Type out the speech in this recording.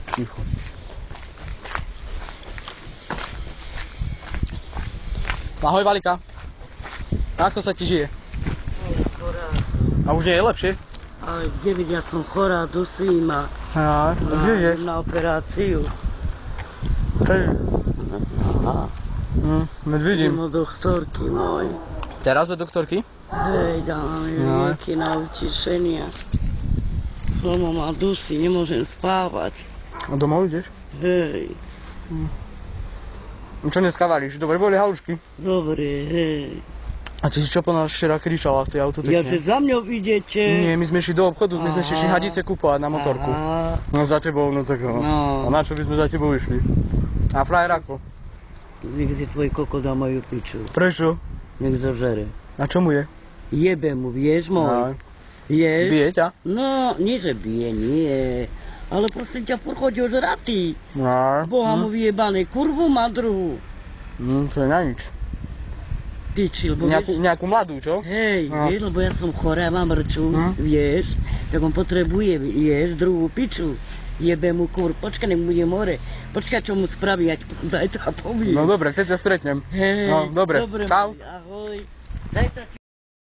Ticho. Ahoj, Valika. Ako sa ti žije? A už nie je lepšie? Ale kde vidia, som chorá, dusí ma. A kde ideš? Na operáciu. Aha. Vidím. Idem od doktorky môj. Teraz do doktorky? Hej, dávam mi lieky na utišenia. Lebo ma dusí, nemôžem spávať. A domov ideš? Hej, Čo dneska valíš? Dobre boli halušky? dobre, hej. A ty si čo po nás včera kričala v tej autotekne? Ja, že za mňou idete. Nie, my sme šli do obchodu, my sme šli hadice kupovať na motorku. Aha. No za tebou, no tak no. No. A na čo by sme za tebou išli? A frajer ako? Nech si tvoj koko dá moju piču. Prečo? Nech zožere. A čo mu je? Jebe mu, vieš môj? Vieš? Bije ťa? No, nie že bije, nie. Ale prosím ťa, furt chodí ožratý. No. Boha mu vyjebané, kurvu má druhú. To je na nič. Piči, lebo vieš, Nejakú mladú, čo? hej, No. vieš, lebo ja som chorá, mám rču, vieš, tak on potrebuje, vieš, druhú piču. Jebe mu kur, počkaj, nech bude more. Počkaj, čo mu spraví, ja ti zajtra poviem. No dobre, keď sa stretnem. Hej, No dobre, čau. Ahoj. Zajtra